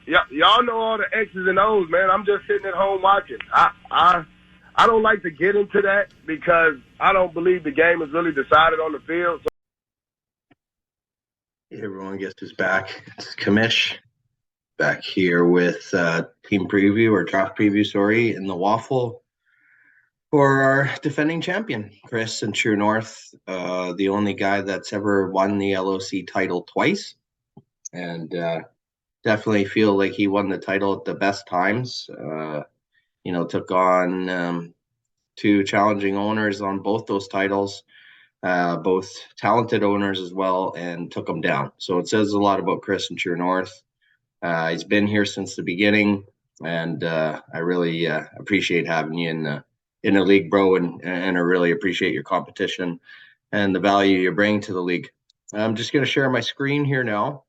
Yeah, y'all know all the X's and O's, man. I'm just sitting at home watching. I don't like to get into that because I don't believe the game is really decided on the field. So Hey, everyone, guess who's back? It's Kamish back here with team preview or draft preview, sorry, in the Wffl for our defending champion, Chris and True North, the only guy that's ever won the LOC title twice, and definitely feel like he won the title at the best times. Took on two challenging owners on both those titles. Both talented owners as well, and took them down. So it says a lot about Chris and True North. He's been here since the beginning, and I really appreciate having you in the league, bro, and I really appreciate your competition and the value you bring to the league. I'm just going to share my screen here now,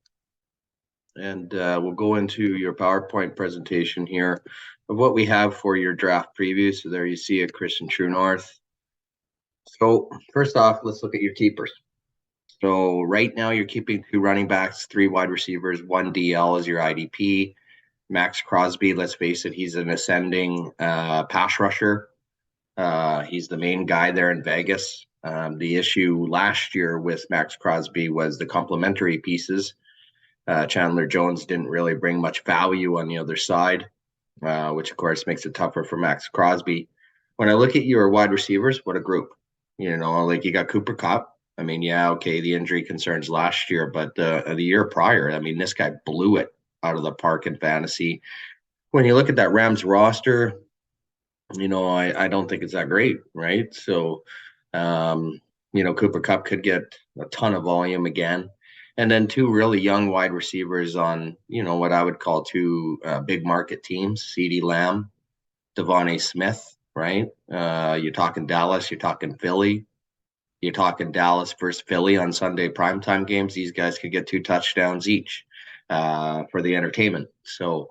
and we'll go into your PowerPoint presentation here of what we have for your draft preview. So there you see it, Chris and True North. So first off, let's look at your keepers. So right now you're keeping two running backs, three wide receivers, one DL as your IDP. Max Crosby, let's face it, he's an ascending pass rusher. He's the main guy there in Vegas. The issue last year with Max Crosby was the complementary pieces. Chandler Jones didn't really bring much value on the other side, which of course makes it tougher for Max Crosby. When I look at your wide receivers, what a group. Like you got Cooper Kupp. I mean, yeah, okay, the injury concerns last year, but the year prior, I mean, this guy blew it out of the park in fantasy. When you look at that Rams roster, I don't think it's that great, right? So, Cooper Kupp could get a ton of volume again. And then two really young wide receivers on, what I would call two big market teams, CeeDee Lamb, Devontae Smith, right? You're talking Dallas, you're talking Philly. You're talking Dallas versus Philly on Sunday primetime games. These guys could get 2 touchdowns each for the entertainment. So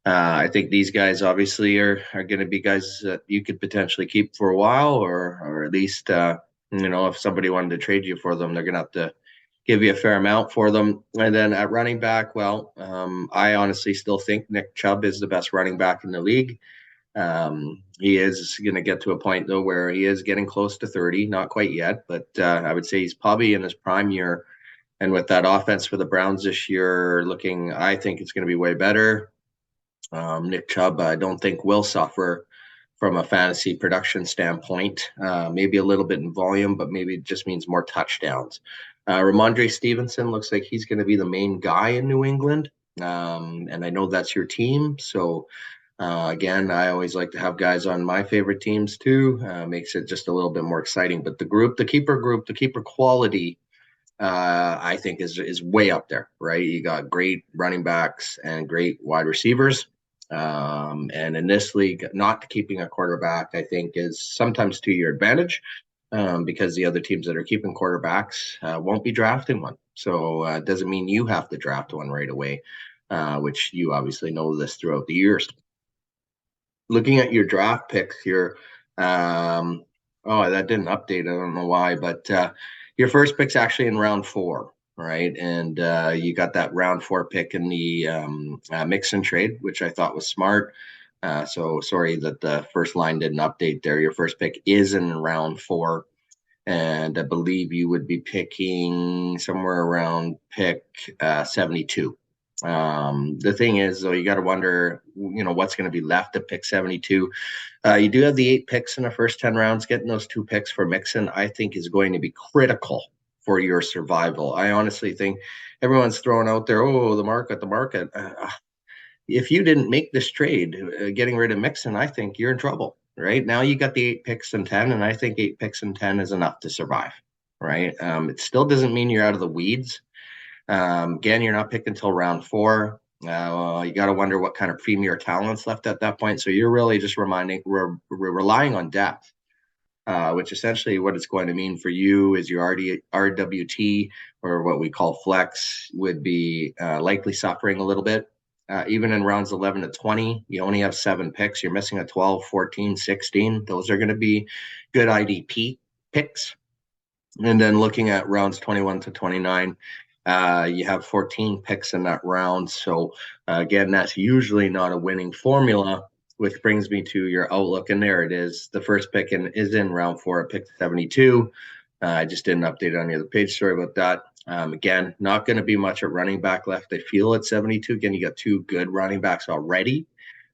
I think these guys obviously are going to be guys that you could potentially keep for a while, or at least, if somebody wanted to trade you for them, they're going to have to give you a fair amount for them. And then at running back, I honestly still think Nick Chubb is the best running back in the league. He is going to get to a point, though, where he is getting close to 30, not quite yet, but I would say he's probably in his prime year. And with that offense for the Browns this year looking, I think it's going to be way better. Nick Chubb, I don't think will suffer from a fantasy production standpoint. Maybe a little bit in volume, but maybe it just means more touchdowns. Ramondre Stevenson looks like he's going to be the main guy in New England. And I know that's your team. So, again, I always like to have guys on my favorite teams too. Makes it just a little bit more exciting. But the keeper quality, I think is way up there, right? You got great running backs and great wide receivers. And in this league, not keeping a quarterback, I think, is sometimes to your advantage because the other teams that are keeping quarterbacks won't be drafting one. So it doesn't mean you have to draft one right away, which you obviously know this throughout the years. Looking at your draft picks here, that didn't update. I don't know why, but your first pick's actually in round 4, right? And you got that round 4 pick in the mix and trade, which I thought was smart. So sorry that the first line didn't update there. Your first pick is in round 4. And I believe you would be picking somewhere around pick 72. The thing is, though, you got to wonder, what's going to be left at pick 72. You do have the 8 picks in the first 10 rounds. Getting those 2 picks for Mixon, I think, is going to be critical for your survival. I honestly think everyone's throwing out there, the market. If you didn't make this trade, getting rid of Mixon, I think you're in trouble. Right now, you got the 8 picks and 10, and I think 8 picks and 10 is enough to survive. Right? It still doesn't mean you're out of the weeds. Again, you're not picked until round 4. You got to wonder what kind of premier talent's left at that point. So you're really just relying on depth, which essentially what it's going to mean for you is your RWT, or what we call flex, would be likely suffering a little bit. Even in rounds 11 to 20, you only have 7 picks. You're missing a 12, 14, 16. Those are going to be good IDP picks. And then looking at rounds 21 to 29, You have 14 picks in that round. So, again, that's usually not a winning formula, which brings me to your outlook. And there it is. The first pick is in round 4 at pick 72. I just didn't update on the other page. Sorry about that. Again, not going to be much at running back left. I feel at 72. Again, you got 2 good running backs already.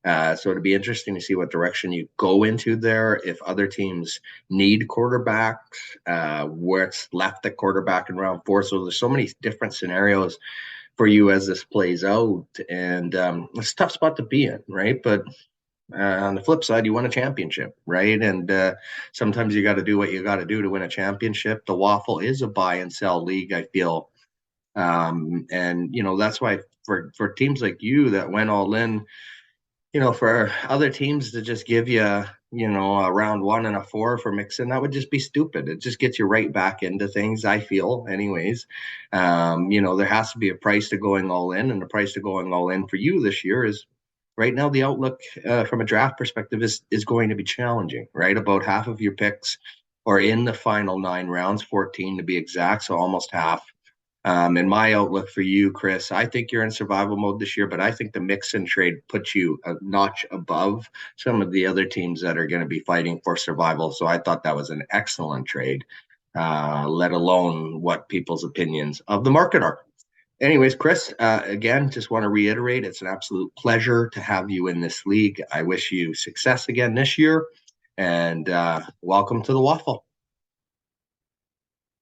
So it'll be interesting to see what direction you go into there. If other teams need quarterbacks, where it's left at quarterback in round 4. So there's so many different scenarios for you as this plays out. And it's a tough spot to be in, right? But on the flip side, you won a championship, right? And sometimes you got to do what you got to do to win a championship. The Wffl is a buy and sell league, I feel. And, that's why for teams like you that went all in, for other teams to just give you, a round 1 and a 4 for Mixon, that would just be stupid. It just gets you right back into things, I feel, anyways. There has to be a price to going all in, and the price to going all in for you this year is right now the outlook from a draft perspective is going to be challenging, right? About half of your picks are in the final 9 rounds, 14 to be exact, so almost half. And my outlook for you, Chris, I think you're in survival mode this year, but I think the Mixon trade puts you a notch above some of the other teams that are going to be fighting for survival. So I thought that was an excellent trade, let alone what people's opinions of the market are. Anyways, Chris, again, just want to reiterate, it's an absolute pleasure to have you in this league. I wish you success again this year, and welcome to the Wffl.